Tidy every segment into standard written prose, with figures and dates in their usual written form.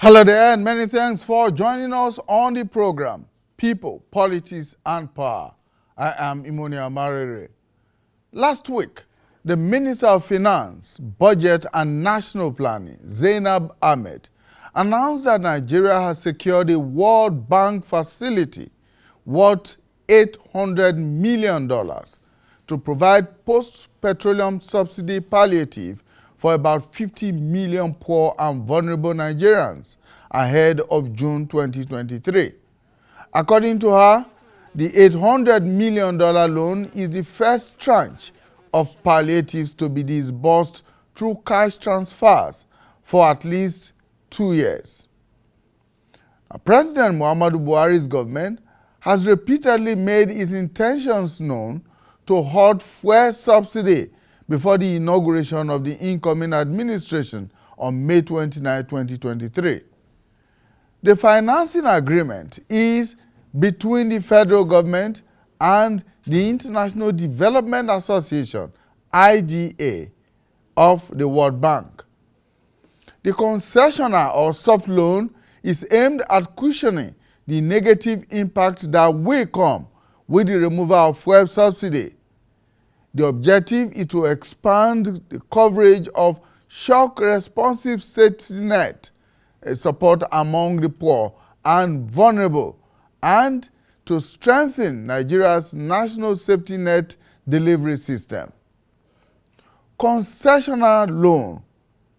Hello there, and many thanks for joining us on the program, People, Politics and Power. I am Imonia Marere. Last week, the Minister of Finance, Budget and National Planning, Zainab Ahmed, announced that Nigeria has secured a World Bank facility worth $800 million to provide post-petroleum subsidy palliative for about 50 million poor and vulnerable Nigerians ahead of June 2023. According to her, the $800 million loan is the first tranche of palliatives to be disbursed through cash transfers for at least 2 years. Now, President Muhammadu Buhari's government has repeatedly made its intentions known to halt fuel subsidy before the inauguration of the incoming administration on May 29, 2023. The financing agreement is between the federal government and the International Development Association, IDA, of the World Bank. The concessioner or soft loan is aimed at cushioning the negative impact that will come with the removal of fuel subsidy. The objective is to expand the coverage of shock-responsive safety net support among the poor and vulnerable, and to strengthen Nigeria's national safety net delivery system. Concessional loan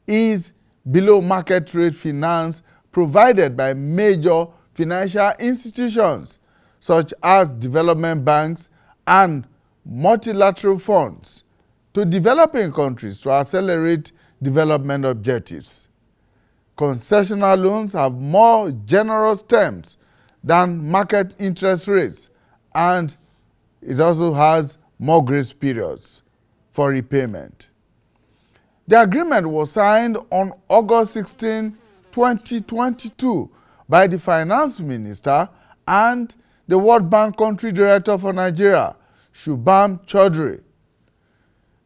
is below market rate finance provided by major financial institutions such as development banks and multilateral funds to developing countries to accelerate development objectives. Concessional loans have more generous terms than market interest rates, and it also has more grace periods for repayment. The agreement was signed on August 16, 2022 by the Finance Minister and the World Bank Country Director for Nigeria, Shubham Chaudhry.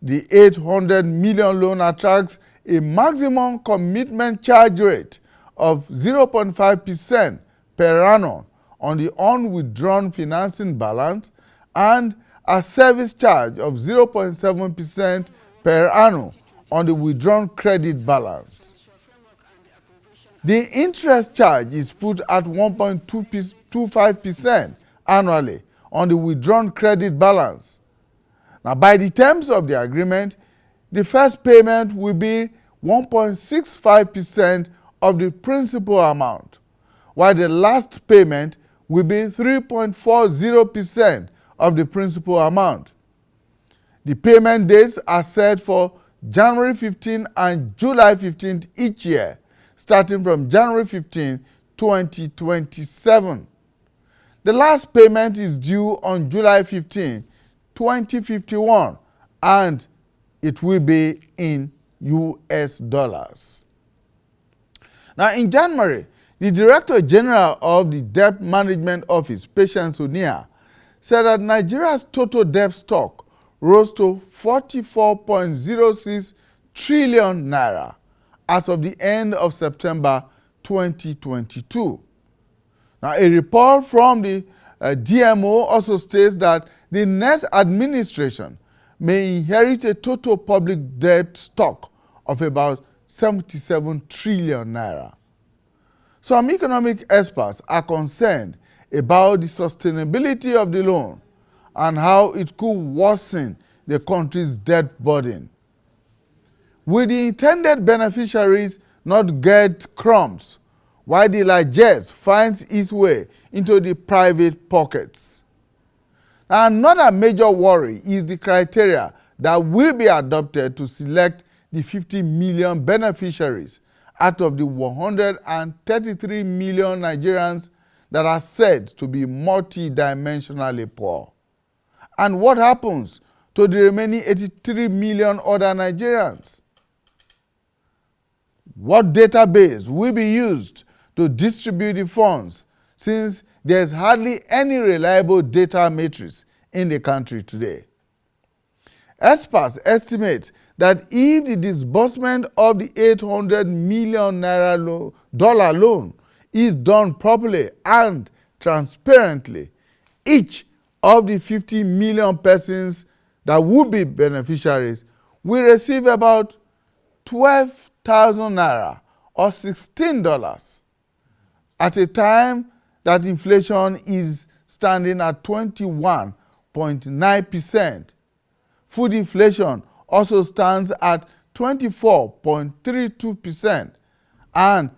The $800 million loan attracts a maximum commitment charge rate of 0.5% per annum on the unwithdrawn financing balance and a service charge of 0.7% per annum on the withdrawn credit balance. The interest charge is put at 1.25% annually on the withdrawn credit balance. Now, by the terms of the agreement, the first payment will be 1.65% of the principal amount, while the last payment will be 3.40% of the principal amount. The payment dates are set for January 15 and July 15 each year, starting from January 15, 2027. The last payment is due on July 15, 2051, and it will be in US dollars. Now, in January, the Director General of the Debt Management Office, Patience Onia, said that Nigeria's total debt stock rose to 44.06 trillion naira as of the end of September 2022. Now, a report from the DMO also states that the next administration may inherit a total public debt stock of about 77 trillion naira. Some economic experts are concerned about the sustainability of the loan and how it could worsen the country's debt burden. Will the intended beneficiaries not get crumbs while the largesse finds its way into the private pockets? Another major worry is the criteria that will be adopted to select the 50 million beneficiaries out of the 133 million Nigerians that are said to be multidimensionally poor. And what happens to the remaining 83 million other Nigerians? What database will be used to distribute the funds, since there is hardly any reliable data matrix in the country today? Experts estimate that if the disbursement of the 800 million naira dollar loan is done properly and transparently, each of the 50 million persons that would be beneficiaries will receive about 12,000 naira or $16 at a time that inflation is standing at 21.9%. Food inflation also stands at 24.32%, and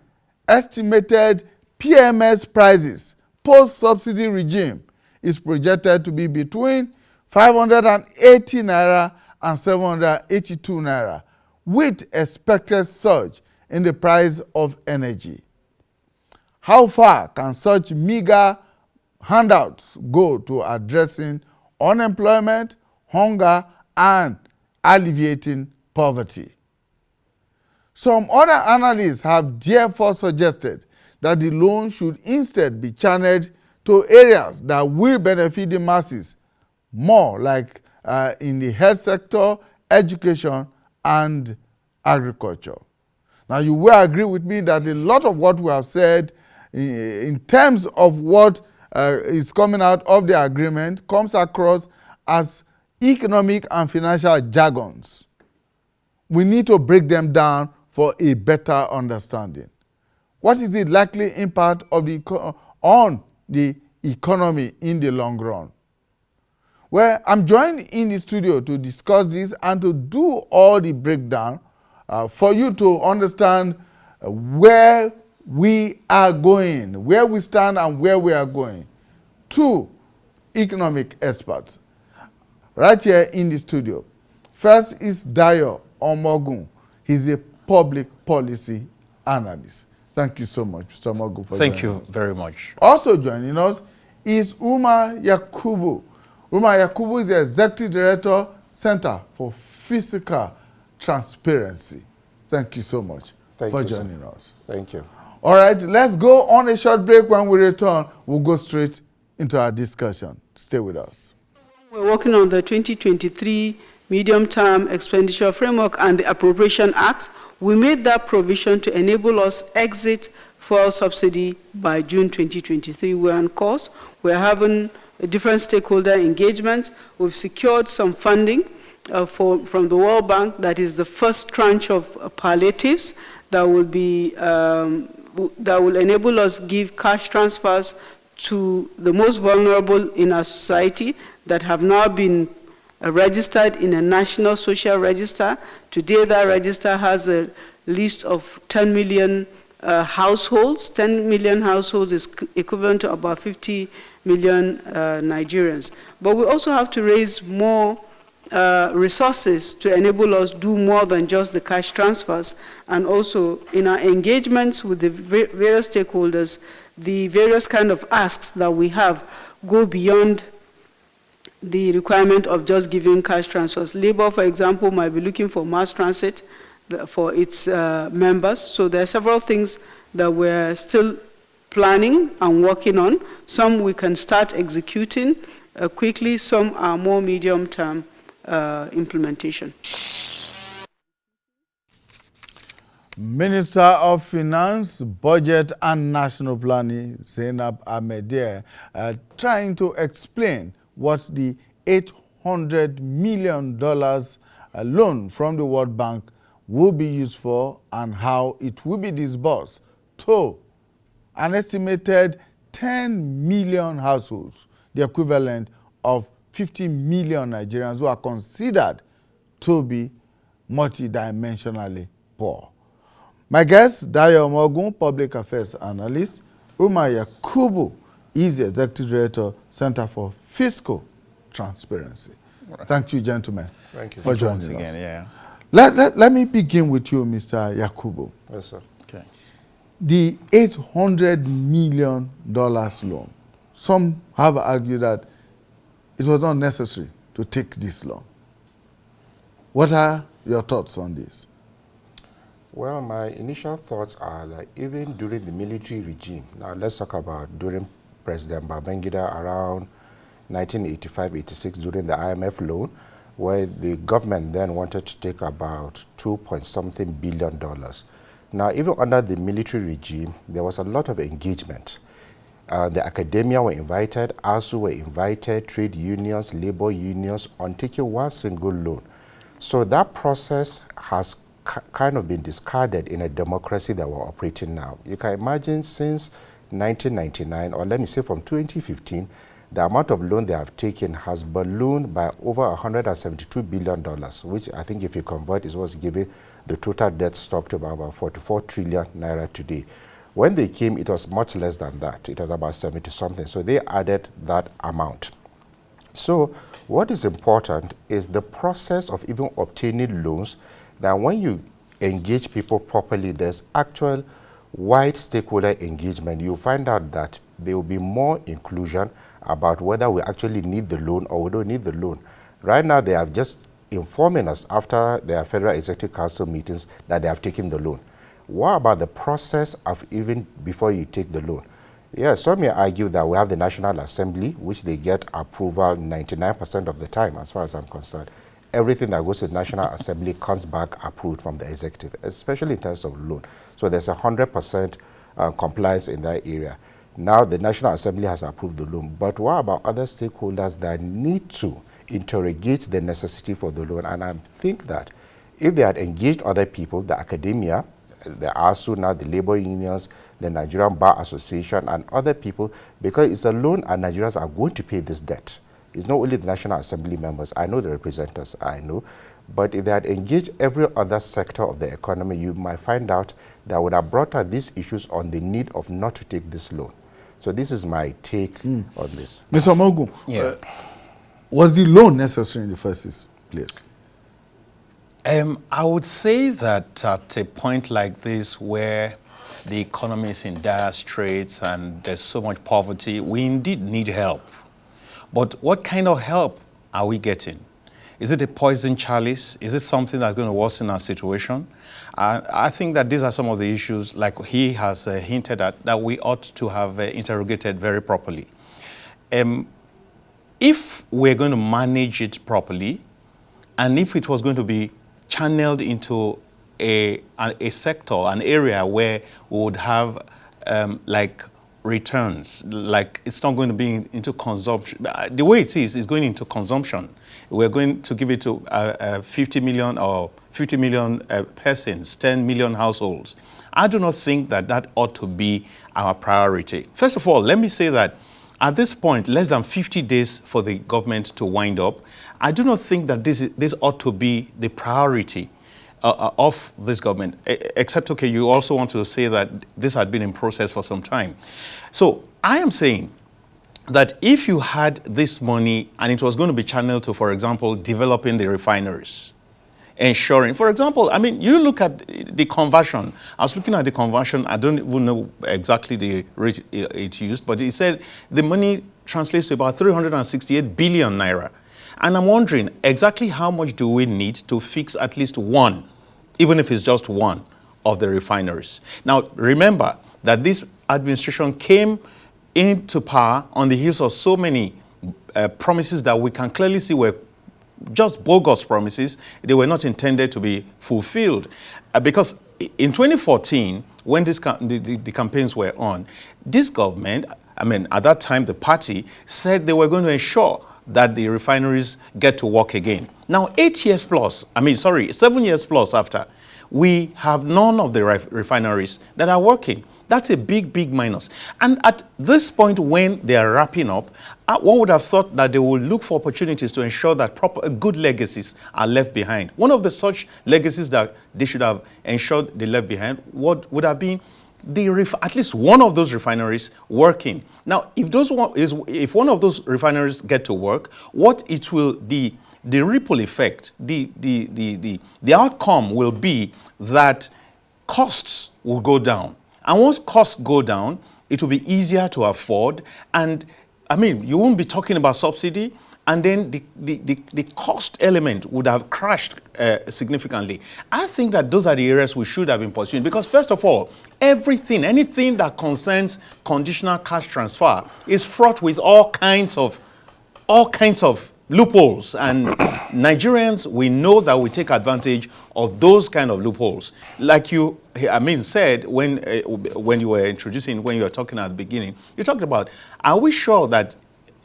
estimated PMS prices post-subsidy regime is projected to be between 580 naira and 782 naira, with expected surge in the price of energy. How far can such meager handouts go to addressing unemployment, hunger, and alleviating poverty? Some other analysts have therefore suggested that the loan should instead be channeled to areas that will benefit the masses, more like in the health sector, education, and agriculture. Now, you will agree with me that a lot of what we have said in terms of what is coming out of the agreement comes across as economic and financial jargons. We need to break them down for a better understanding. What is the likely impact of on the economy in the long run? Well, I'm joined in the studio to discuss this and to do all the breakdown for you to understand where we are going, where we stand and where we are going. Two economic experts right here in the studio. First is Dayo Omogun. He's a public policy analyst. Thank you so much, Mr. Omogun, for joining us. Thank you very much. Also joining us is Umar Yakubu. Umar Yakubu is the Executive Director, Center for Fiscal Transparency. Thank you so much for joining us. Thank you. All right, let's go on a short break. When we return, we'll go straight into our discussion. Stay with us. We're working on the 2023 Medium-Term Expenditure Framework and the Appropriation Act. We made that provision to enable us exit fuel subsidy by June 2023. We're on course. We're having different stakeholder engagements. We've secured some funding from the World Bank. That is the first tranche of palliatives that will be that will enable us give cash transfers to the most vulnerable in our society that have now been registered in a national social register. Today, that register has a list of 10 million households. 10 million households is equivalent to about 50 million Nigerians. But we also have to raise more resources to enable us do more than just the cash transfers. And also, in our engagements with the various stakeholders, the various kind of asks that we have go beyond the requirement of just giving cash transfers. Labour, for example, might be looking for mass transit for its members. So there are several things that we're still planning and working on. Some we can start executing quickly, some are more medium-term implementation. Minister of Finance, Budget and National Planning, Zainab Ahmedieh, trying to explain what the $800 million loan from the World Bank will be used for and how it will be disbursed to an estimated 10 million households, the equivalent of 50 million Nigerians who are considered to be multidimensionally poor. My guest, Dayo Omogun, Public Affairs Analyst. Umar Yakubu is the Executive Director, Center for Fiscal Transparency. Right. Thank you, gentlemen, for joining us. Again, yeah. Let me begin with you, Mr. Yakubu. Yes, sir. Okay. The $800 million loan. Some have argued that it was not necessary to take this loan. What are your thoughts on this? Well, my initial thoughts are that even during the military regime, now let's talk about during President Babangida around 1985-86 during the IMF loan, where the government then wanted to take about $2.something billion. Now, even under the military regime, there was a lot of engagement. The academia were invited, ASU were invited, trade unions, labor unions, on taking one single loan. So that process has kind of been discarded in a democracy that we're operating now. You can imagine since 1999, or let me say from 2015, the amount of loan they have taken has ballooned by over $172 billion, which I think if you convert is what's giving the total debt stock to about 44 trillion naira today. When they came, it was much less than that. It was about 70 something. So they added that amount. So what is important is the process of even obtaining loans. Now, when you engage people properly, there's actual wide stakeholder engagement. You'll find out that there will be more inclusion about whether we actually need the loan or we don't need the loan. Right now, they have just informing us after their Federal Executive Council meetings that they have taken the loan. What about the process of even before you take the loan? Yeah, some may argue that we have the National Assembly, which they get approval 99% of the time, as far as I'm concerned. Everything that goes to the National Assembly comes back approved from the executive, especially in terms of loan. So there's 100% compliance in that area. Now the National Assembly has approved the loan, but what about other stakeholders that need to interrogate the necessity for the loan? And I think that if they had engaged other people, the academia, the ASU now, the labor unions, the Nigerian Bar Association, and other people, because it's a loan and Nigerians are going to pay this debt. It's not only the National Assembly members, I know the representatives, I know, but if they had engaged every other sector of the economy, you might find out that would have brought out these issues on the need of not to take this loan. So this is my take on this. Mr. Mogu, was the loan necessary in the first place? I would say that at a point like this where the economy is in dire straits and there's so much poverty, we indeed need help. But what kind of help are we getting? Is it a poison chalice? Is it something that's going to worsen our situation? I think that these are some of the issues, like he has hinted at, that we ought to have interrogated very properly. If we're going to manage it properly, and if it was going to be channeled into a sector, an area where we would have like returns, like it's not going to be into consumption. The way it is going into consumption. We're going to give it to 50 million or 50 million persons, 10 million households. I do not think that that ought to be our priority. First of all, let me say that at this point, less than 50 days for the government to wind up, I do not think that this ought to be the priority of this government, except, okay, you also want to say that this had been in process for some time. So I am saying that if you had this money and it was going to be channeled to, for example, developing the refineries, ensuring, for example, I mean, you look at the conversion. I was looking at the conversion. I don't even know exactly the rate it used, but it said the money translates to about 368 billion naira. And I'm wondering exactly how much do we need to fix at least one, even if it's just one, of the refineries. Now, remember that this administration came into power on the heels of so many promises that we can clearly see were just bogus promises. They were not intended to be fulfilled. Because in 2014, when the campaigns were on, this government, I mean, at that time, the party said they were going to ensure that the refineries get to work again. Now, 7 years plus after, we have none of the refineries that are working. That's a big, big minus. And at this point, when they are wrapping up, one would have thought that they will look for opportunities to ensure that good legacies are left behind. One of the such legacies that they should have ensured they left behind would have been at least one of those refineries working. Now, if one of those refineries get to work, what it will the ripple effect, the outcome will be that costs will go down. And once costs go down, it will be easier to afford. And I mean, you won't be talking about subsidy, and then the cost element would have crashed significantly. I think that those are the areas we should have been pursuing, because first of all, anything that concerns conditional cash transfer is fraught with all kinds of loopholes, and Nigerians, we know that we take advantage of those kind of loopholes. Like you, I mean, said when you were introducing, when you were talking at the beginning, you talked about, are we sure that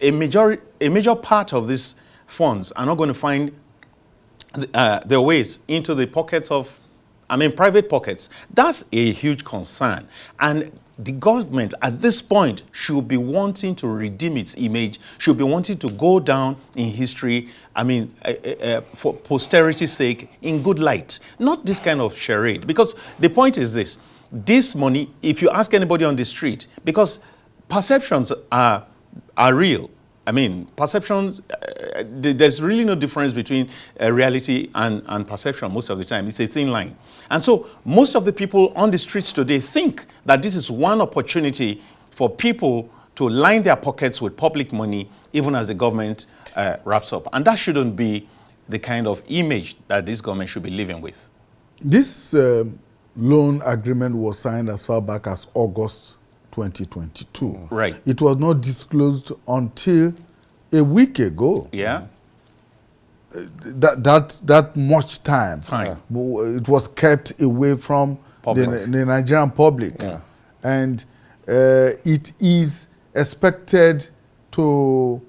a major part of these funds are not going to find their ways into the pockets of, I mean, private pockets? That's a huge concern. And the government at this point should be wanting to redeem its image, should be wanting to go down in history, I mean, for posterity's sake, in good light. Not this kind of charade. Because the point is this money, if you ask anybody on the street, because perceptions are real. I mean, perceptions, there's really no difference between reality and perception most of the time. It's a thin line. And so most of the people on the streets today think that this is one opportunity for people to line their pockets with public money, even as the government wraps up. And that shouldn't be the kind of image that this government should be living with. This loan agreement was signed as far back as August 2022. Right. It was not disclosed until a week ago. Yeah. That much time. It was kept away from the Nigerian public. Yeah. And it is expected to,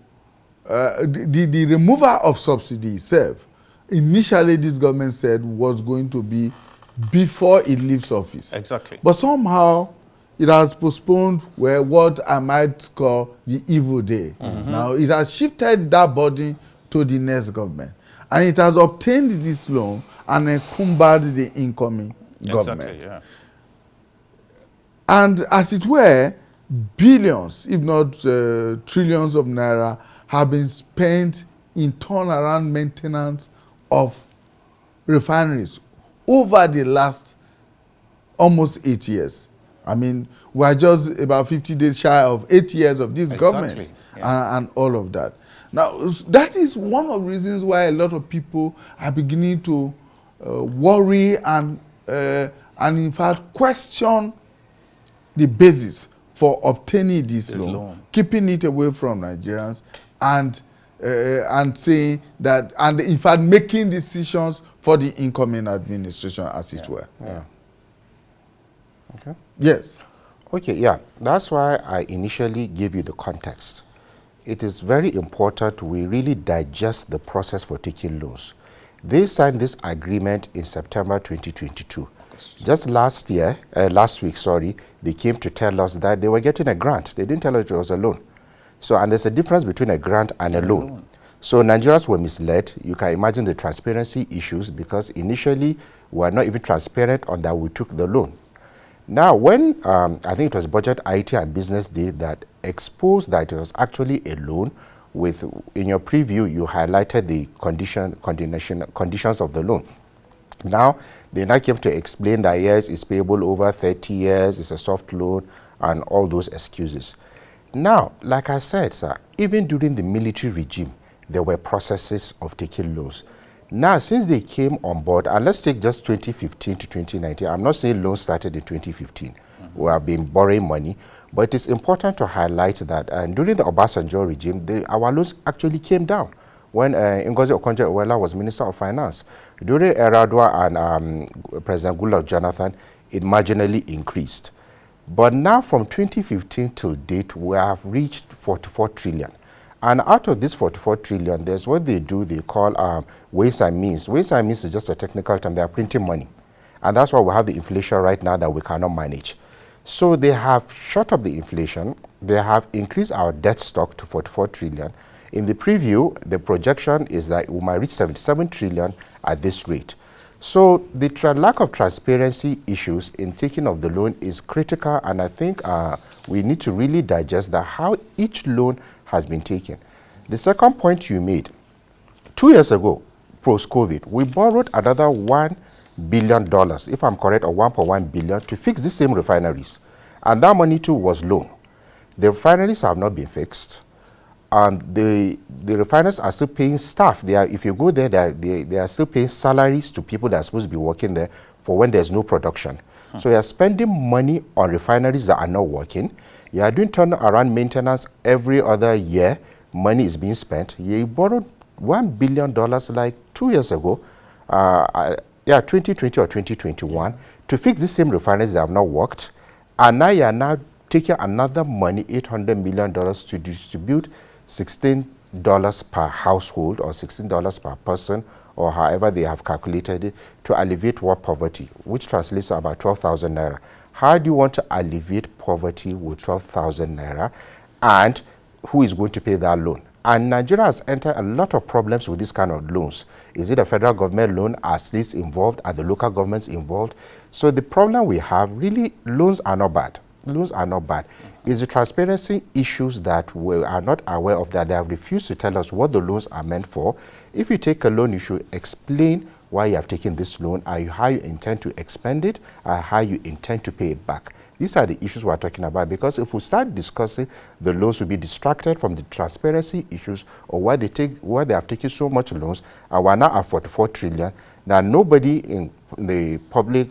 the removal of subsidy itself, initially this government said was going to be before it leaves office. Exactly. But somehow it has postponed what I might call the evil day. Now it has shifted that burden to the next government. And it has obtained this loan and encumbered the incoming government. Exactly, yeah. And as it were, billions, if not trillions of naira have been spent in turnaround maintenance of refineries over the last almost 8 years. I mean, we are just about 50 days shy of 8 years of this government, yeah. and all of that. Now, that is one of the reasons why a lot of people are beginning to worry and in fact question the basis for obtaining this loan, keeping it away from Nigerians, and saying that, and in fact making decisions for the incoming administration, as it were. Yeah. Okay. Yes. Okay, yeah. That's why I initially gave you the context. It is very important we really digest the process for taking loans. They signed this agreement in September 2022. Just last week, they came to tell us that they were getting a grant. They didn't tell us it was a loan. So, and there's a difference between a grant and a loan. So Nigerians were misled. You can imagine the transparency issues, because initially we were not even transparent on that we took the loan. Now, when I think it was Budget, IT and Business Day that exposed that it was actually a loan, with, in your preview, you highlighted the conditions of the loan. Now, they now came to explain that yes, it's payable over 30 years, it's a soft loan, and all those excuses. Now, like I said, sir, even during the military regime, there were processes of taking loans. Now, since they came on board, and let's take just 2015 to 2019, I'm not saying loans started in 2015. We have been borrowing money, but it is important to highlight that during the Obasanjo regime, our loans actually came down. When Ngozi Okonjo-Iweala was Minister of Finance, during Eradua and President Goodluck Jonathan, it marginally increased. But now from 2015 till date, we have reached 44 trillion. And out of this 44 trillion, there's what they do, they call ways and means. Ways and means is just a technical term. They are printing money. And that's why we have the inflation right now that we cannot manage. So they have shot up the inflation. They have increased our debt stock to 44 trillion. In the preview, the projection is that we might reach 77 trillion at this rate. So the lack of transparency issues in taking of the loan is critical, and I think we need to really digest that, how each loan has been taken. The second point you made, 2 years ago, post-COVID, we borrowed another $1 billion, if I'm correct, or 1.1 billion to fix the same refineries. And that money too was loan. The refineries have not been fixed. And the refiners are still paying staff. If you go there, they are still paying salaries to people that are supposed to be working there for when there's no production. So you are spending money on refineries that are not working. You are doing turnaround maintenance every other year. Money is being spent. You borrowed $1 billion like 2 years ago, 2020 or 2021, to fix the same refineries that have not worked. And now you are now taking another money, $800 million, to distribute $16 per household or $16 per person, or however they have calculated it, to alleviate war poverty, which translates to about 12,000 naira. How do you want to alleviate poverty with 12,000 naira? And who is going to pay that loan? And Nigeria has entered a lot of problems with this kind of loans. Is it a federal government loan? Are states involved? Are the local governments involved? So the problem we have, really, loans are not bad. Loans are not bad. It's the transparency issues that we are not aware of, that they have refused to tell us what the loans are meant for. If you take a loan, you should explain why you have taken this loan, and how you intend to expend it, and how you intend to pay it back. These are the issues we're talking about, because if we start discussing, the loans will be distracted from the transparency issues, or why they have taken so much loans, and we're now at 44 trillion. Now, nobody in the public,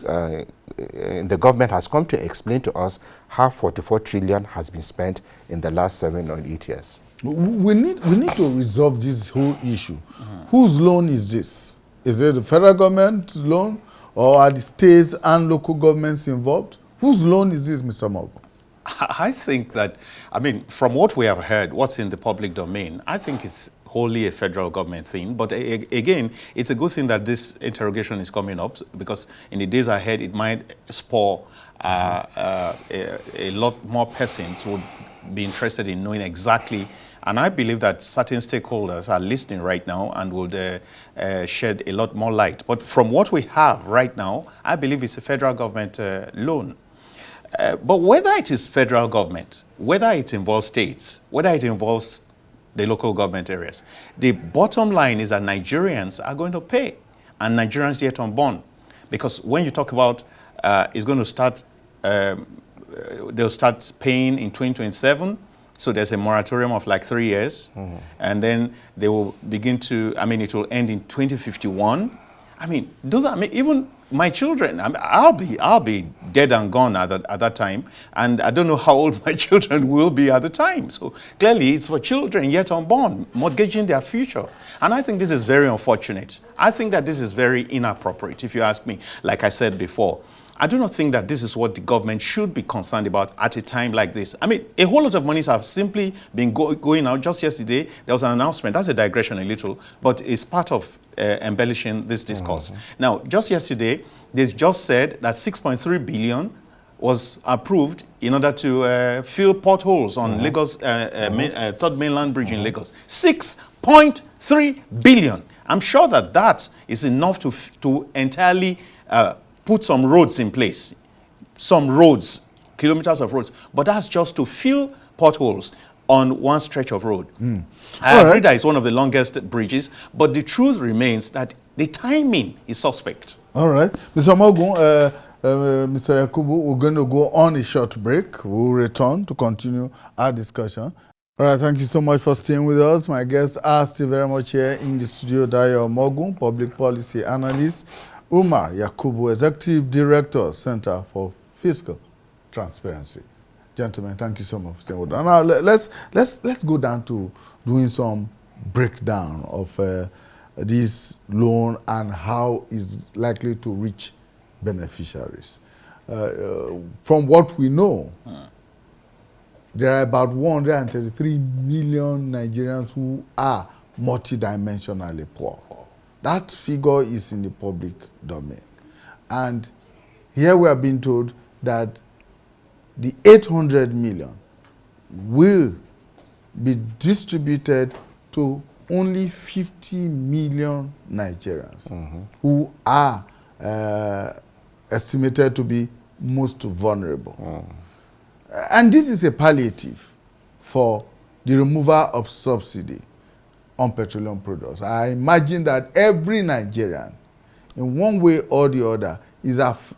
in the government, has come to explain to us how 44 trillion has been spent in the last 7 or 8 years. We need to resolve this whole issue. Whose loan is this? Is it the federal government loan, or are the states and local governments involved? Whose loan is this, Mr. Mogo? I think that, I mean, from what we have heard, what's in the public domain, I think it's wholly a federal government thing. But again, it's a good thing that this interrogation is coming up, because in the days ahead, it might spur a lot more persons who would be interested in knowing exactly. And I believe that certain stakeholders are listening right now and would shed a lot more light. But from what we have right now, I believe it's a federal government loan. But whether it is federal government, whether it involves states, whether it involves the local government areas, the bottom line is that Nigerians are going to pay, and Nigerians yet unborn. Because when you talk about it's going to start, they'll start paying in 2027, so there's a moratorium of like 3 years, and then they will begin to, I mean, it will end in 2051. I mean, those are, I mean, even my children, I mean, I'll be dead and gone at that time, and I don't know how old my children will be at the time. So clearly, it's for children yet unborn, mortgaging their future. And I think this is very unfortunate. I think that this is very inappropriate, if you ask me. Like I said before, I do not think that this is what the government should be concerned about at a time like this. I mean, a whole lot of monies have simply been going out. Just yesterday, there was an announcement. That's a digression a little, but it's part of embellishing this discourse. Now, just yesterday, they just said that 6.3 billion was approved in order to fill potholes on Lagos, Third Mainland Bridge in Lagos. 6.3 billion. I'm sure that that is enough to entirely put some roads in place, some roads, kilometers of roads, but that's just to fill potholes on one stretch of road. I agree that it's one of the longest bridges, but the truth remains that the timing is suspect. All right. Mr. Mogun, Mr. Yakubu, we're going to go on a short break. We'll return to continue our discussion. All right, thank you so much for staying with us. My guests are still very much here in the studio. Dayo Mogun, Public Policy Analyst, Umar Yakubu, Executive Director, Center for Fiscal Transparency. Gentlemen, thank you so much for staying with us. Now, let's go down to doing some breakdown of this loan and how it's likely to reach beneficiaries. From what we know, there are about 133 million Nigerians who are multidimensionally poor. That figure is in the public domain. And here we are being told that the 800 million will be distributed to only 50 million Nigerians who are estimated to be most vulnerable. And this is a palliative for the removal of subsidy on petroleum products. I imagine that every Nigerian, in one way or the other,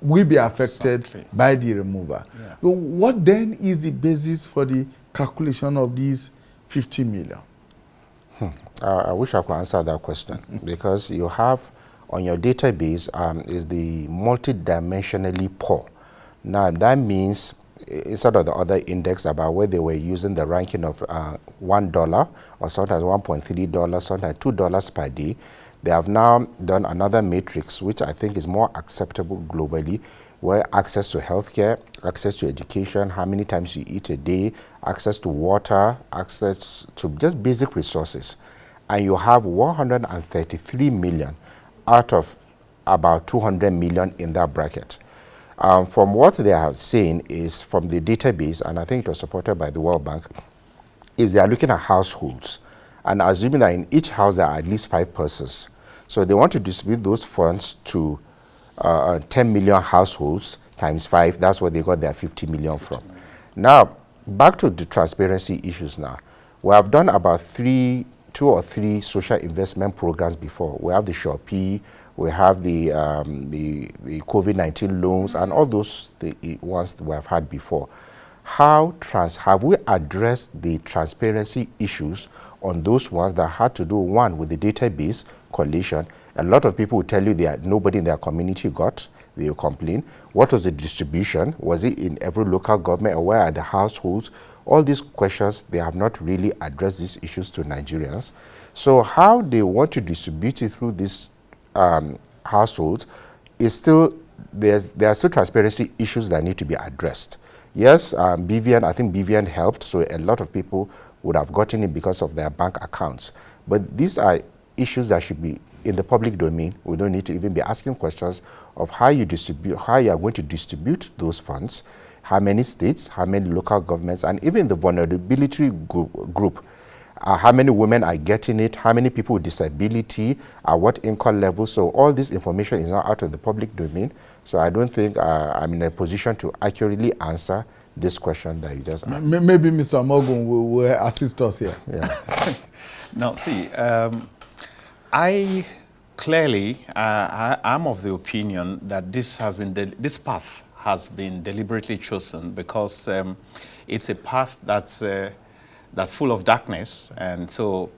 will be affected by the removal. So what then is the basis for the calculation of these 50 million? I wish I could answer that question, because you have on your database is the multidimensionally poor. Now that means instead of the other index about where they were using the ranking of $1 or sometimes $1.3, sometimes $2 per day. They have now done another matrix, which I think is more acceptable globally, where access to healthcare, access to education, how many times you eat a day, access to water, access to just basic resources. And you have 133 million out of about 200 million in that bracket. From what they have seen is from the database, and I think it was supported by the World Bank, is they are looking at households and assuming that in each house there are at least 5 persons. So they want to distribute those funds to 10 million households times 5. That's where they got their 50 million from. Now, back to the transparency issues now. We have done about 2 or 3 social investment programs before. We have the Shopee, we have the COVID-19 loans, and all those ones we have had before. Have we addressed the transparency issues on those ones that had to do, one, with the database collation? A lot of people will tell you that nobody in their community got. They will complain. What was the distribution? Was it in every local government, or where are the households? All these questions, they have not really addressed these issues to Nigerians. So how they want to distribute it through these households is still, there are still transparency issues that need to be addressed. Yes, BVN, I think BVN helped, so a lot of people would have gotten it because of their bank accounts. But these are issues that should be in the public domain. We don't need to even be asking questions of how you are going to distribute those funds, how many states, how many local governments, and even the vulnerability group. How many women are getting it, how many people with disability, at what income level. So all this information is not out of the public domain. So I don't think I'm in a position to accurately answer this question that you just asked. Maybe Mr. Morgan will assist us here. Yeah. Now, see, I clearly, I'm of the opinion that this path has been deliberately chosen because it's a path that's full of darkness, and so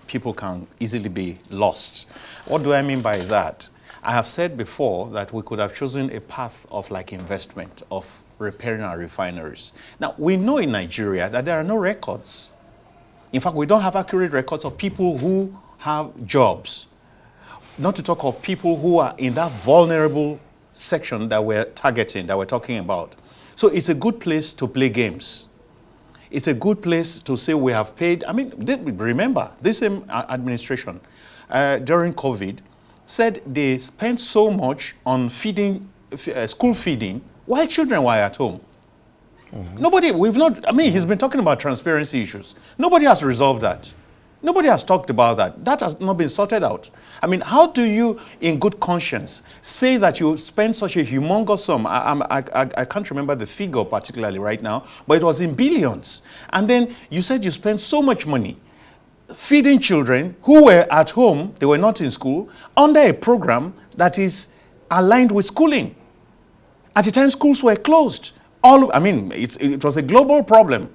people can easily be lost. What do I mean by that? I have said before that we could have chosen a path of like investment, of repairing our refineries. Now, we know in Nigeria that there are no records. In fact, we don't have accurate records of people who have jobs, not to talk of people who are in that vulnerable section that we're targeting, that we're talking about. So it's a good place to play games. It's a good place to say we have paid. I mean, remember, this same administration during COVID said they spent so much on feeding, school feeding, while children were at home. Mm-hmm. He's been talking about transparency issues. Nobody has resolved that. Nobody has talked about that. That has not been sorted out. I mean, how do you, in good conscience, say that you spend such a humongous sum? I can't remember the figure particularly right now, but it was in billions. And then you said you spent so much money feeding children who were at home, they were not in school, under a program that is aligned with schooling. At the time, schools were closed. It was a global problem.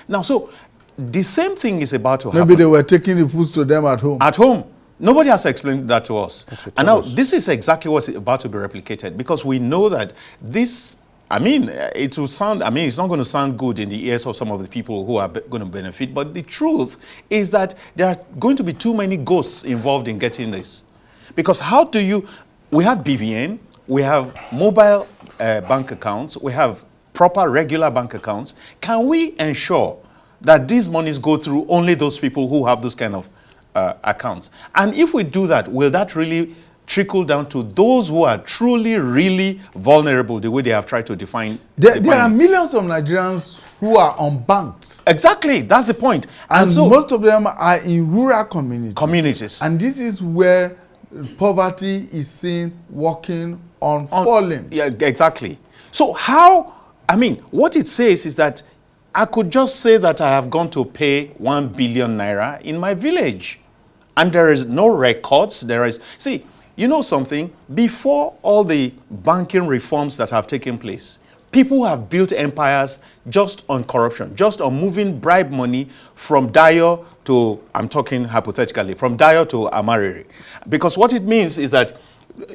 Now, so the same thing is about to happen. Maybe they were taking the foods to them at home. At home. Nobody has explained that to us. And now, this is exactly what's about to be replicated, because we know that this, it will sound, it's not going to sound good in the ears of some of the people who are going to benefit, but the truth is that there are going to be too many ghosts involved in getting this. Because we have BVN, we have mobile bank accounts, we have proper regular bank accounts. Can we ensure that these monies go through only those people who have those kind of accounts? And if we do that, will that really trickle down to those who are truly, really vulnerable, the way they have tried to define There are millions of Nigerians who are unbanked. Exactly, that's the point. And so most of them are in rural communities. And this is where poverty is seen walking on falling. Yeah, exactly. So what it says is that I could just say that I have gone to pay 1 billion naira in my village. And there is no records. See, you know something? Before all the banking reforms that have taken place, people have built empires just on corruption, just on moving bribe money from Dayo to, I'm talking hypothetically, from Dayo to Amariri. Because what it means is that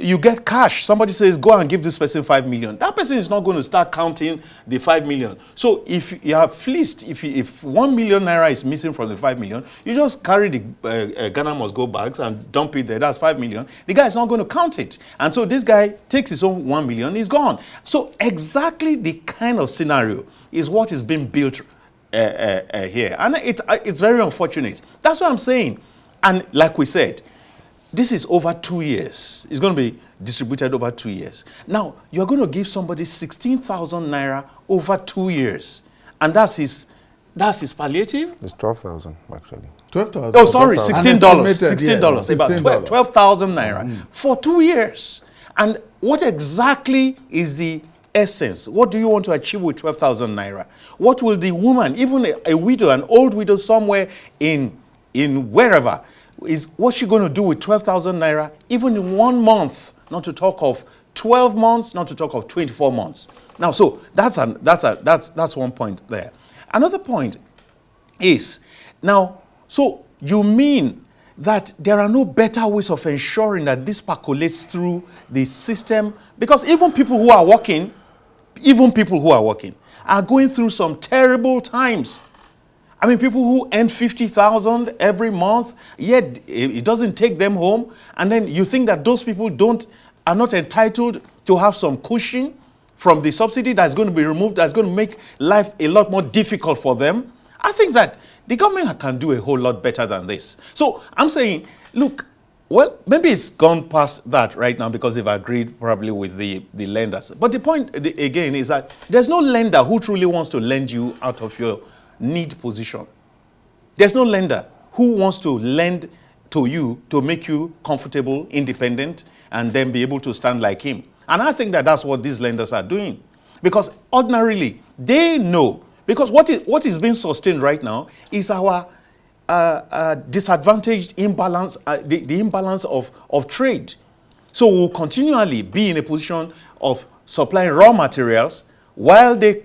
you get cash. Somebody says, go and give this person 5 million. That person is not going to start counting the 5 million. So if you have fleeced, if 1 million naira is missing from the 5 million, you just carry the Ghana must go bags and dump it there. That's 5 million. The guy is not going to count it. And so this guy takes his own 1 million, he's gone. So exactly the kind of scenario is what is being built here. And it's very unfortunate. That's what I'm saying. And like we said, this is over 2 years. It's going to be distributed over 2 years. Now, you're going to give somebody 16,000 naira over 2 years. And that's his palliative? It's 12,000, actually. 12,000. Oh, sorry, $16. $16. Yes, About 12,000 naira for 2 years. And what exactly is the essence? What do you want to achieve with 12,000 naira? What will the woman, even a widow, an old widow somewhere in wherever, what's she going to do with 12,000 naira, even in 1 month, not to talk of 12 months, not to talk of 24 months. Now, so that's one point there. Another point is, now, so you mean that there are no better ways of ensuring that this percolates through the system? Because even people who are working are going through some terrible times. I mean, people who earn 50,000 every month, yet it doesn't take them home. And then you think that those people are not entitled to have some cushion from the subsidy that's going to be removed, that's going to make life a lot more difficult for them. I think that the government can do a whole lot better than this. So I'm saying, look, well, maybe it's gone past that right now because they've agreed probably with the lenders. But the point, again, is that there's no lender who truly wants to lend you out of your need position. There's no lender who wants to lend to you to make you comfortable, independent, and then be able to stand like him. And I think that that's what these lenders are doing. Because ordinarily, they know, because what is being sustained right now is our disadvantaged imbalance, the imbalance of trade. So we'll continually be in a position of supplying raw materials while they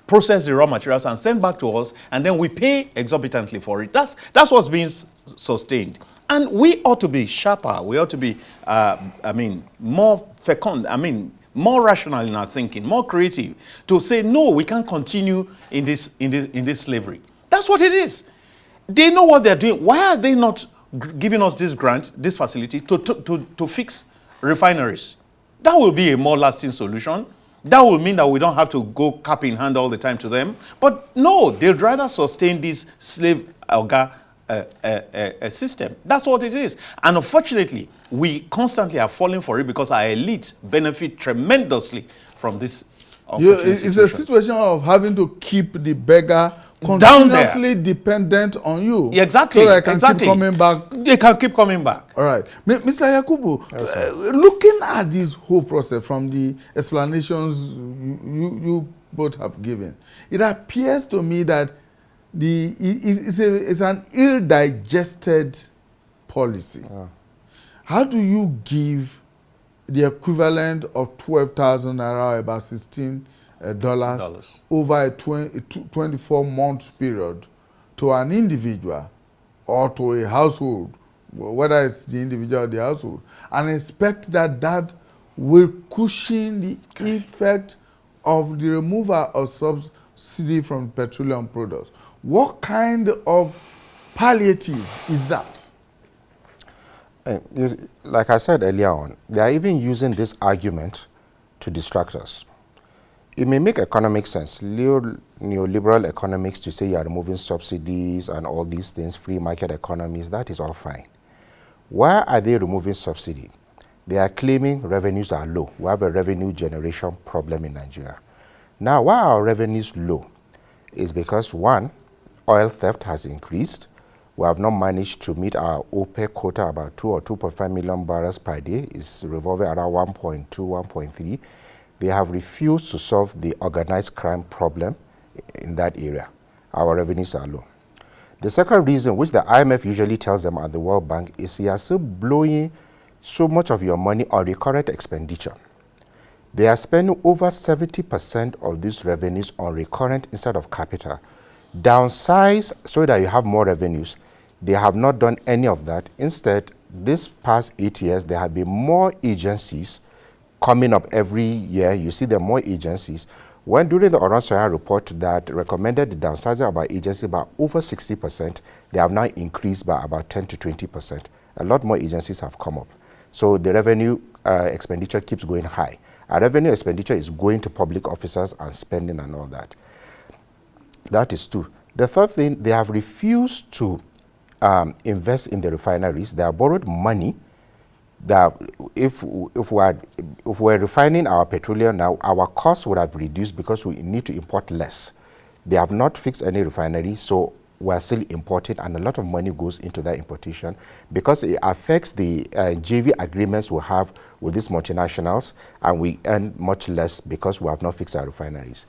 process the raw materials and send back to us, and then we pay exorbitantly for it. That's what's being sustained. And we ought to be sharper. We ought to be, more fecund. More rational in our thinking, more creative, to say no, we can't continue in this slavery. That's what it is. They know what they're doing. Why are they not giving us this grant, this facility to fix refineries? That will be a more lasting solution. That will mean that we don't have to go cap in hand all the time to them. But no, they'd rather sustain this slave system. That's what it is. And unfortunately, we constantly are falling for it because our elite benefit tremendously from this. It's a situation of having to keep the beggar continuously dependent on you. Yeah, exactly. So they can keep coming back. They can keep coming back. All right. Mr. Yakubu, looking at this whole process from the explanations you both have given, it appears to me that it's an ill-digested policy. How do you give the equivalent of 12,000 naira, about $16 over a 24-month period to an individual or to a household, whether it's the individual or the household, and expect that will cushion the effect of the removal of subsidy from petroleum products? What kind of palliative is that? Like I said earlier on, they are even using this argument to distract us. It may make economic sense, neoliberal economics, to say you are removing subsidies and all these things, free market economies, that is all fine. Why are they removing subsidy? They are claiming revenues are low. We have a revenue generation problem in Nigeria. Now, why are our revenues low? Is because, one, oil theft has increased. We have not managed to meet our OPEC quota, about 2 or 2.5 million barrels per day. It's revolving around 1.2, 1.3. They have refused to solve the organized crime problem in that area. Our revenues are low. The second reason, which the IMF usually tells them at the World Bank, is you are still blowing so much of your money on recurrent expenditure. They are spending over 70% of these revenues on recurrent instead of capital. Downsize so that you have more revenues. They have not done any of that. Instead, this past 8 years, there have been more agencies coming up every year. You see there are more agencies. When during the Oransoya report that recommended the downsizing of our agency by over 60%, they have now increased by about 10 to 20%. A lot more agencies have come up. So the revenue expenditure keeps going high. Our revenue expenditure is going to public officers and spending and all that. That is two. The third thing, they have refused to invest in the refineries. They have borrowed money that if we're refining our petroleum now, our costs would have reduced because we need to import less. They have not fixed any refinery, so we're still importing, and a lot of money goes into that importation because it affects the JV agreements we have with these multinationals, and we earn much less because we have not fixed our refineries.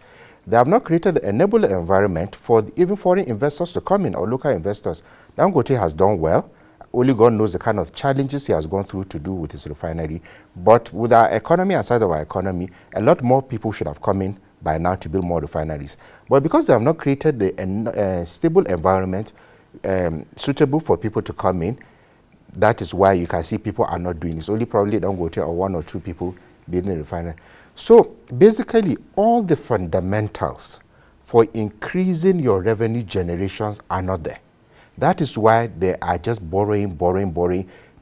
They have not created the enabler environment for even foreign investors to come in, or local investors. Dangote has done well. Only God knows the kind of challenges he has gone through to do with his refinery. But with our economy, aside of our economy, a lot more people should have come in by now to build more refineries. But because they have not created the stable environment suitable for people to come in, that is why you can see people are not doing this. Only probably Dangote or one or two people building a refinery. So basically, all the fundamentals for increasing your revenue generations are not there. That is why they are just borrowing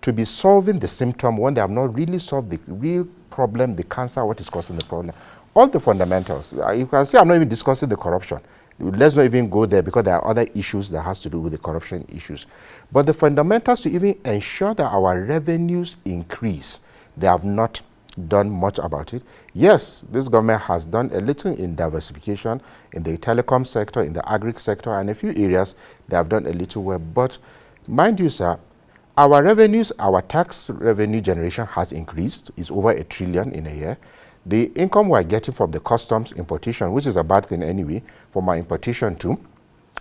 to be solving the symptom when they have not really solved the real problem, the cancer, what is causing the problem. All the fundamentals. You can see I'm not even discussing the corruption. Let's not even go there because there are other issues that has to do with the corruption issues. But the fundamentals to even ensure that our revenues increase, they have not done much about it. Yes, this government has done a little in diversification in the telecom sector, in the agri sector, and a few areas they have done a little well. But mind you, sir, our revenues, our tax revenue generation has increased. It's over $1 trillion in a year. The income we're getting from the customs importation, which is a bad thing anyway, from our importation too,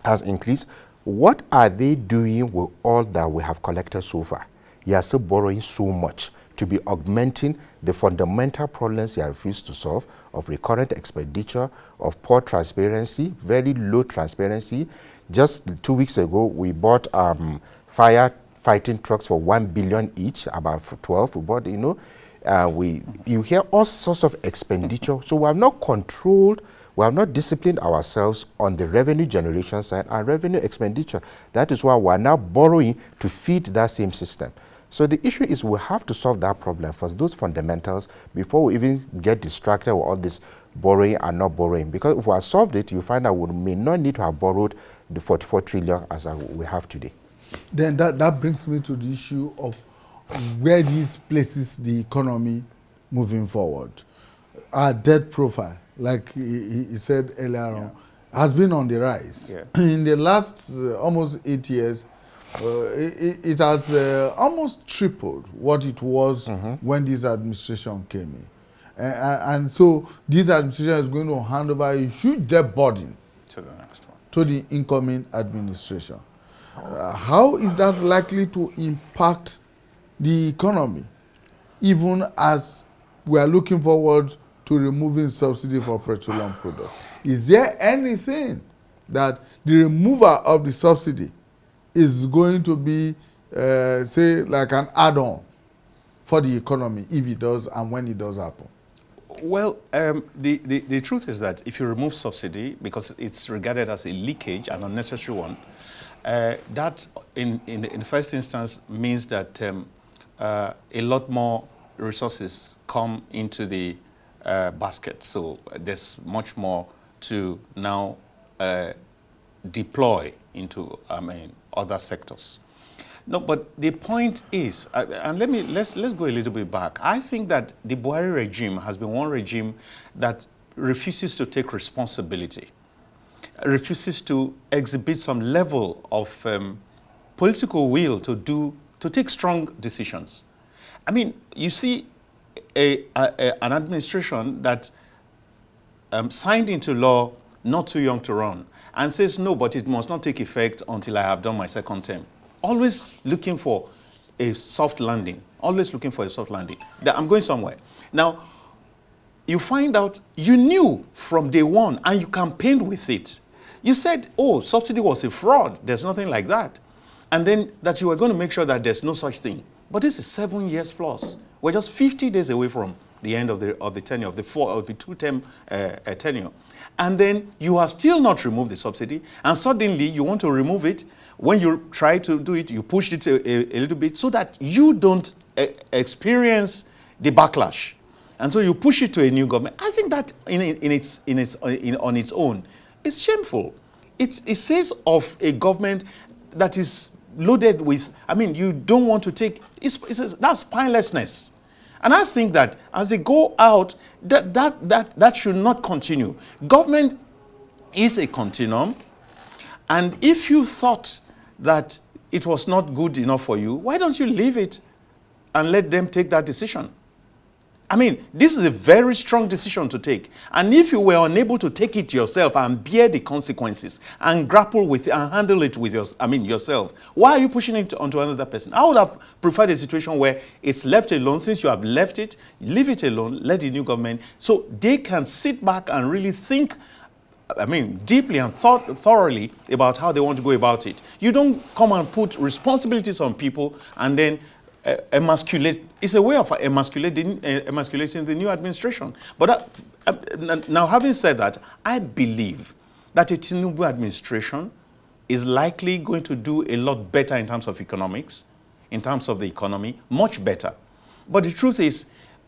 has increased. What are they doing with all that we have collected so far? You are still borrowing so much to be augmenting the fundamental problems you refuse to solve of recurrent expenditure, of poor transparency, very low transparency. Just 2 weeks ago, we bought firefighting trucks for 1 billion each, about 12. We bought, you hear all sorts of expenditure. So we have not controlled, we have not disciplined ourselves on the revenue generation side and revenue expenditure. That is why we are now borrowing to feed that same system. So the issue is we have to solve that problem first, those fundamentals, before we even get distracted with all this borrowing and not borrowing. Because if we have solved it, you find out we may not need to have borrowed the 44 trillion as we have today. Then that brings me to the issue of where this places the economy moving forward. Our debt profile, like he said earlier on, has been on the rise. Yeah. In the last almost 8 years, it has almost tripled what it was when this administration came in. And so this administration is going to hand over a huge debt burden To the next one. to the incoming administration. How is that likely to impact the economy, even as we are looking forward to removing subsidy for petroleum products? Is there anything that the removal of the subsidy is going to be, say, like an add-on for the economy, if it does and when it does happen? Well, the truth is that if you remove subsidy, because it's regarded as a leakage, an unnecessary one, that in the first instance means that a lot more resources come into the basket. So there's much more to now deploy into, other sectors. No, but the point is, and let's go a little bit back. I think that the Buhari regime has been one regime that refuses to take responsibility, refuses to exhibit some level of political will to take strong decisions. I mean, you see an administration that signed into law not too young to run and says, no, but it must not take effect until I have done my second term. Always looking for a soft landing, always looking for a soft landing. I'm going somewhere. Now, you find out you knew from day one and you campaigned with it. You said, oh, subsidy was a fraud. There's nothing like that. And then that you were going to make sure that there's no such thing. But this is 7 years plus. We're just 50 days away from the end of the tenure, of the 2-term tenure. And then you have still not removed the subsidy, and suddenly you want to remove it. When you try to do it, you push it a little bit so that you don't experience the backlash. And so you push it to a new government. I think that on its own is shameful. It says of a government that is loaded with, I mean, you don't want to take, that's spinelessness. And I think that as they go out, that should not continue. Government is a continuum, and if you thought that it was not good enough for you, why don't you leave it and let them take that decision? I mean, this is a very strong decision to take. And if you were unable to take it yourself and bear the consequences and grapple with it and handle it with yourself, why are you pushing it onto another person? I would have preferred a situation where it's left alone. Since you have left it, leave it alone, let the new government, so they can sit back and really think, I mean, deeply and thoroughly about how they want to go about it. You don't come and put responsibilities on people and then emasculate. It's a way of emasculating the new administration. But now, having said that, I believe that a Tinubu administration is likely going to do a lot better in terms of economics, in terms of the economy, much better. But the truth is,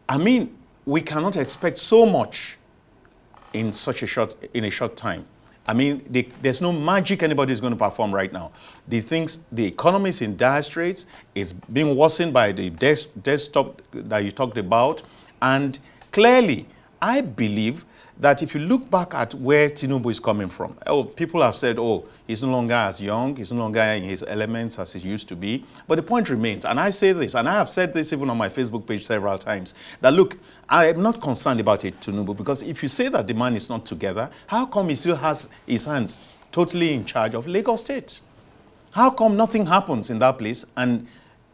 I mean, we cannot expect so much in a short time. I mean, there's no magic anybody is going to perform right now. The economy is in dire straits. It's being worsened by the desktop that you talked about. And clearly, I believe that if you look back at where Tinubu is coming from, people have said, he's no longer as young, he's no longer in his elements as he used to be. But the point remains, and I say this, and I have said this even on my Facebook page several times, that look, I am not concerned about it, Tinubu, because if you say that the man is not together, how come he still has his hands totally in charge of Lagos State? How come nothing happens in that place and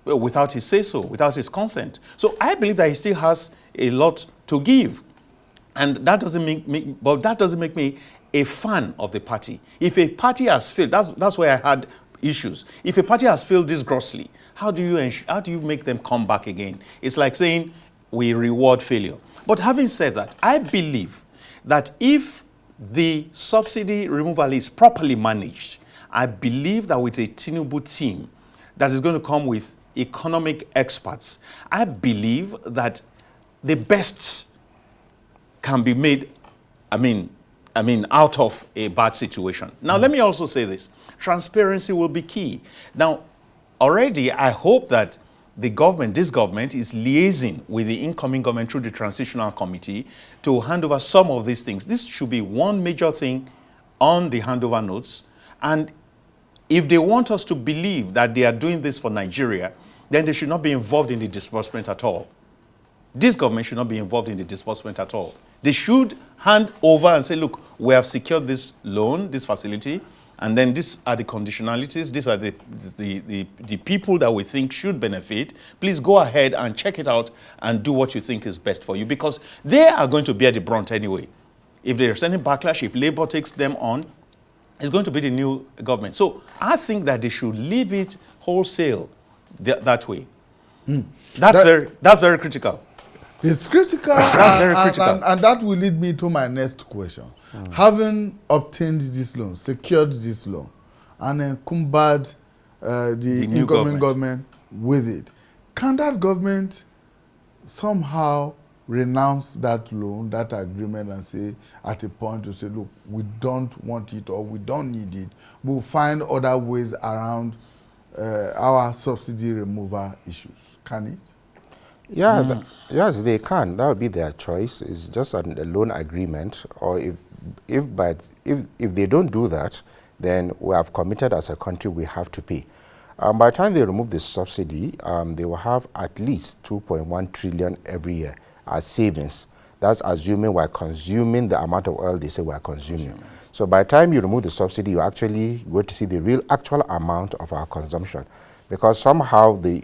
without his say-so, without his consent? So I believe that he still has a lot to give. And that doesn't make me a fan of the party. If a party has failed, that's where I had issues. If a party has failed this grossly, how do you make them come back again? It's like saying we reward failure. But having said that, I believe that if the subsidy removal is properly managed, I believe that with a Tinubu team that is going to come with economic experts, I believe that the best can be made, out of a bad situation. Now, let me also say this. Transparency will be key. Now, already, I hope that this government is liaising with the incoming government through the transitional committee to hand over some of these things. This should be one major thing on the handover notes. And if they want us to believe that they are doing this for Nigeria, then they should not be involved in the disbursement at all. This government should not be involved in the disbursement at all. They should hand over and say, look, we have secured this loan, this facility, and then these are the conditionalities, these are the people that we think should benefit. Please go ahead and check it out and do what you think is best for you, because they are going to bear the brunt anyway. If there's any backlash, if Labour takes them on, it's going to be the new government. So I think that they should leave it wholesale that way. That's very critical. It's critical. That's very critical. And that will lead me to my next question. Having obtained this loan, secured this loan, and encumbered the incoming government with it, can that government somehow renounce that loan, that agreement, and say at a point to say, look, we don't want it or we don't need it, we'll find other ways around our subsidy removal issues? Can it? Yeah, yes, they can. That would be their choice. It's just a loan agreement. Or if they don't do that, then we have committed as a country, we have to pay. By the time they remove the subsidy, they will have at least 2.1 trillion every year as savings. That's assuming we're consuming the amount of oil they say we're consuming. So by the time you remove the subsidy, you actually go to see the actual amount of our consumption, because somehow the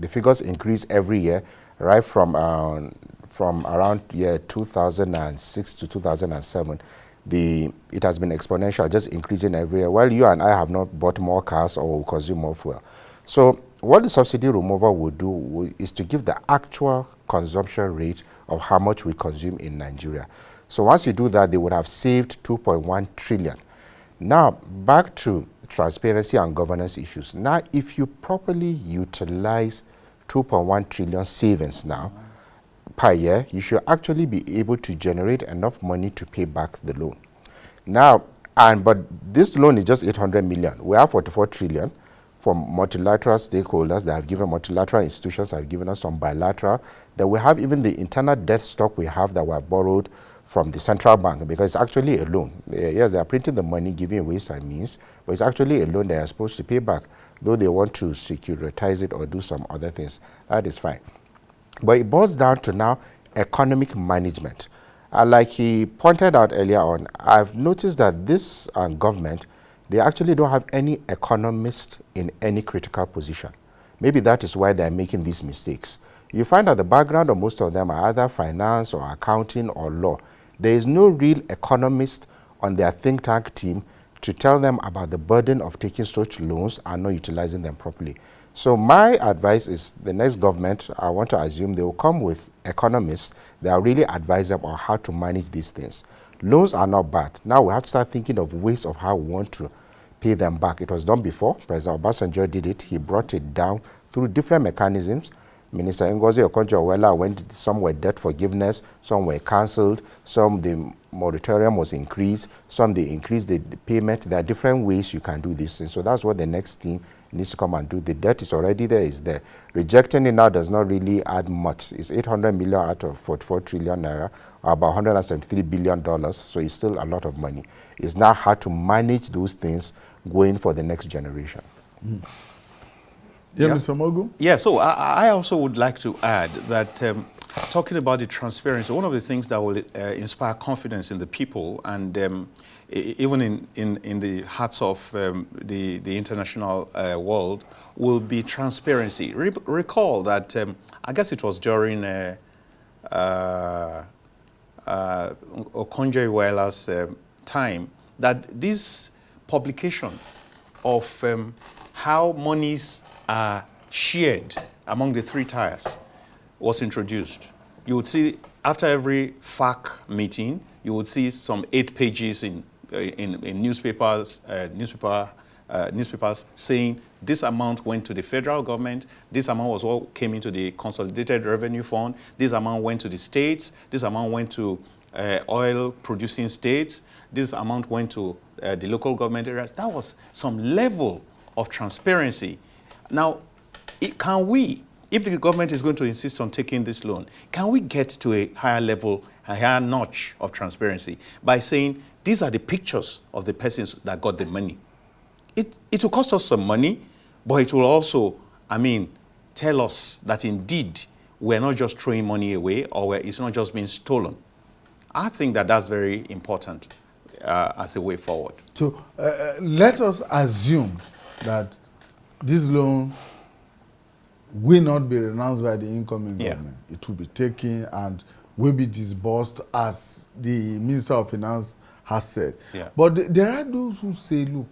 figures increase every year, right from around year 2006 to 2007. It has been exponential, just increasing every year. Well, you and I have not bought more cars or consume more fuel. So what the subsidy removal will do is to give the actual consumption rate of how much we consume in Nigeria. So once you do that, they would have saved 2.1 trillion. Now, back to transparency and governance issues. Now, if you properly utilize 2.1 trillion savings now per year, you should actually be able to generate enough money to pay back the loan. Now, but this loan is just 800 million. We have 44 trillion from multilateral stakeholders that have given, multilateral institutions have given us some bilateral. Then we have even the internal debt stock we have that were borrowed from the central bank, because it's actually a loan. Yes, they are printing the money, giving away some means, but it's actually a loan they are supposed to pay back, though they want to securitize it or do some other things. That is fine. But it boils down to now economic management. Like he pointed out earlier on, I've noticed that this government, they actually don't have any economists in any critical position. Maybe that is why they're making these mistakes. You find that the background of most of them are either finance or accounting or law. There is no real economist on their think tank team to tell them about the burden of taking such loans and not utilizing them properly. So my advice is the next government, I want to assume they will come with economists that will really advise them on how to manage these things. Loans are not bad. Now we have to start thinking of ways of how we want to pay them back. It was done before. President Obasanjo did it. He brought it down through different mechanisms. Minister Ngozi Okonjo-Iweala went, some were debt forgiveness, some were cancelled, some the moratorium was increased, some they increased the payment. There are different ways you can do this thing. So that's what the next team needs to come and do. The debt is already there, is there. Rejecting it now does not really add much. It's 800 million out of 44 trillion naira, or about $173 billion, so it's still a lot of money. It's now hard to manage those things going for the next generation. Mm. Yeah, Mr. Mogu? Yeah, so I also would like to add that talking about the transparency, one of the things that will inspire confidence in the people and even in the hearts of the international world will be transparency. Recall that I guess it was during Okonjo-Iweala's time that this publication of how monies are shared among the three tiers was introduced. You would see after every FAC meeting, you would see some 8 pages in newspapers, newspapers saying this amount went to the federal government, this amount was what came into the Consolidated Revenue Fund, this amount went to the states, this amount went to oil producing states, this amount went to the local government areas. That was some level of transparency. Now, can we, if the government is going to insist on taking this loan, can we get to a higher level, a higher notch of transparency by saying these are the pictures of the persons that got the money? It will cost us some money, but it will also, tell us that indeed we're not just throwing money away or it's not just being stolen. I think that that's very important as a way forward. So let us assume that this loan will not be renounced by the incoming government. It will be taken and will be disbursed as the Minister of Finance has said. But there are those who say, look,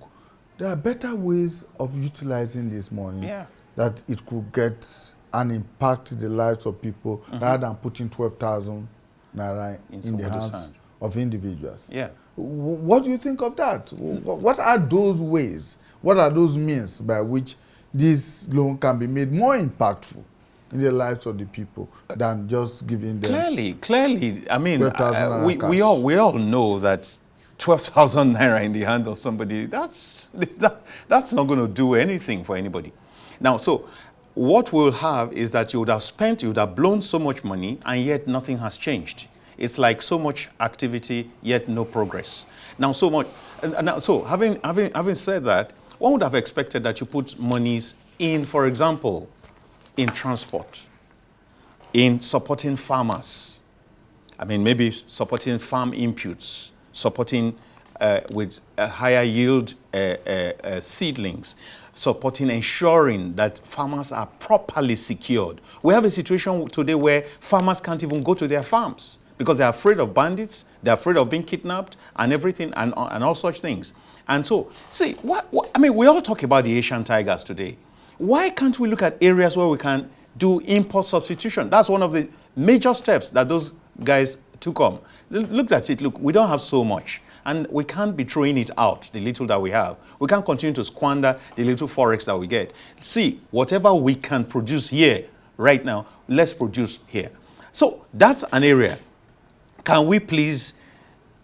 there are better ways of utilizing this money that it could get and impact the lives of people rather than putting 12,000 naira in the hands of individuals. What do you think of that? What are those ways? What are those means by which this loan can be made more impactful in the lives of the people than just giving them? Clearly. We all know that 12,000 naira in the hand of somebody, that's not going to do anything for anybody. Now, so what we'll have is that you would have blown so much money, and yet nothing has changed. It's like so much activity, yet no progress. Now, so having said that, one would have expected that you put monies in, for example, in transport, in supporting farmers. Maybe supporting farm inputs, supporting with higher yield seedlings, supporting, ensuring that farmers are properly secured. We have a situation today where farmers can't even go to their farms because they're afraid of bandits, they're afraid of being kidnapped and everything and all such things. And so, see, we all talk about the Asian tigers today. Why can't we look at areas where we can do import substitution? That's one of the major steps that those guys took on. Looked at it, look, we don't have so much, and we can't be throwing it out, the little that we have. We can't continue to squander the little forex that we get. See, whatever we can produce here right now, let's produce here. So that's an area. Can we please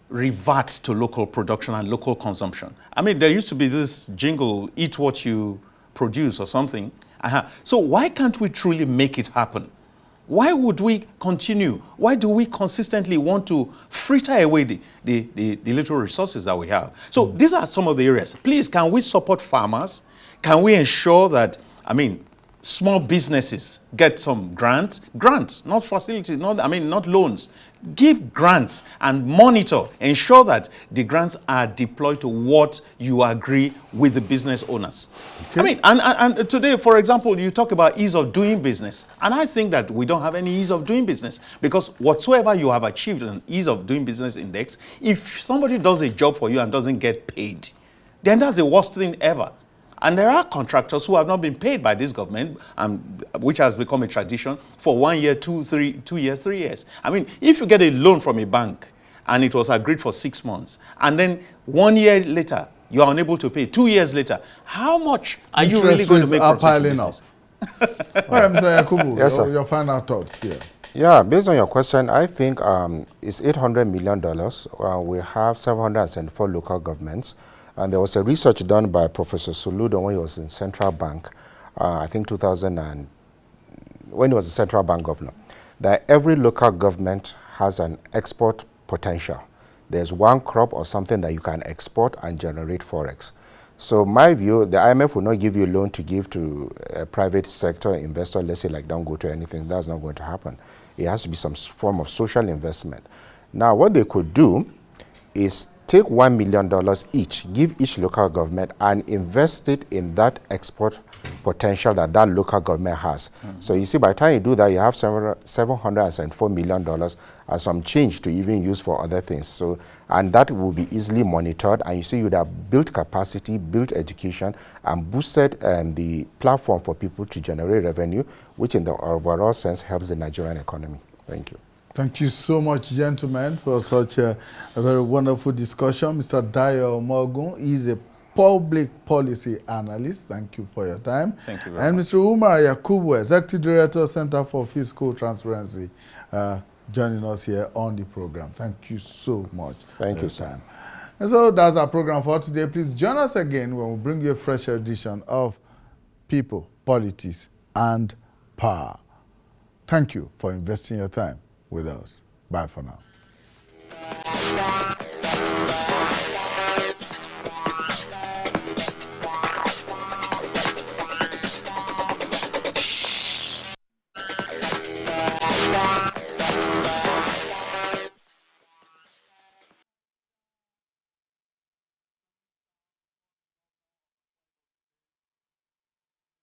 revert to local production and local consumption? I mean, there used to be this jingle, eat what you produce or something. So why can't we truly make it happen? Why would we continue? Why do we consistently want to fritter away the little resources that we have? So these are some of the areas. Please, can we support farmers? Can we ensure that, I mean, small businesses get some grants, not facilities, not loans. Give grants and monitor, ensure that the grants are deployed to what you agree with the business owners. Okay. I mean, and today, for example, you talk about ease of doing business. And I think that we don't have any ease of doing business, because whatsoever you have achieved an ease of doing business index, if somebody does a job for you and doesn't get paid, then that's the worst thing ever. And there are contractors who have not been paid by this government, which has become a tradition, for 1 year, 2 years, 3 years. I mean, if you get a loan from a bank and it was agreed for 6 months, and then 1 year later, you are unable to pay, 2 years later, how much are you really going to make from such a business? All right, Mr. Yakubu, yes, your final thoughts here. Yeah, based on your question, I think it's $800 million. We have 774 local governments. And there was a research done by Professor Soludo when he was in Central Bank, I think 2000, when he was the Central Bank governor, that every local government has an export potential. There's one crop or something that you can export and generate forex. So my view, the IMF will not give you a loan to give to a private sector investor, let's say like don't go to anything. That's not going to happen. It has to be some form of social investment. Now, what they could do is take $1 million each, give each local government, and invest it in that export potential that that local government has. So you see, by the time you do that, you have $704 million and some change to even use for other things. So, and that will be easily monitored, and you see you would have built capacity, built education, and boosted the platform for people to generate revenue, which in the overall sense helps the Nigerian economy. Thank you. Thank you so much, gentlemen, for such a very wonderful discussion. Mr. Dayo Morgan is a public policy analyst. Thank you for your time. Thank you very much. And Mr. Umar Yakubu, Executive Director, Center for Fiscal Transparency, joining us here on the program. Thank you so much. Thank you, sir. And so that's our program for today. Please join us again when we bring you a fresh edition of People, Politics, and Power. Thank you for investing your time with us. Bye for now.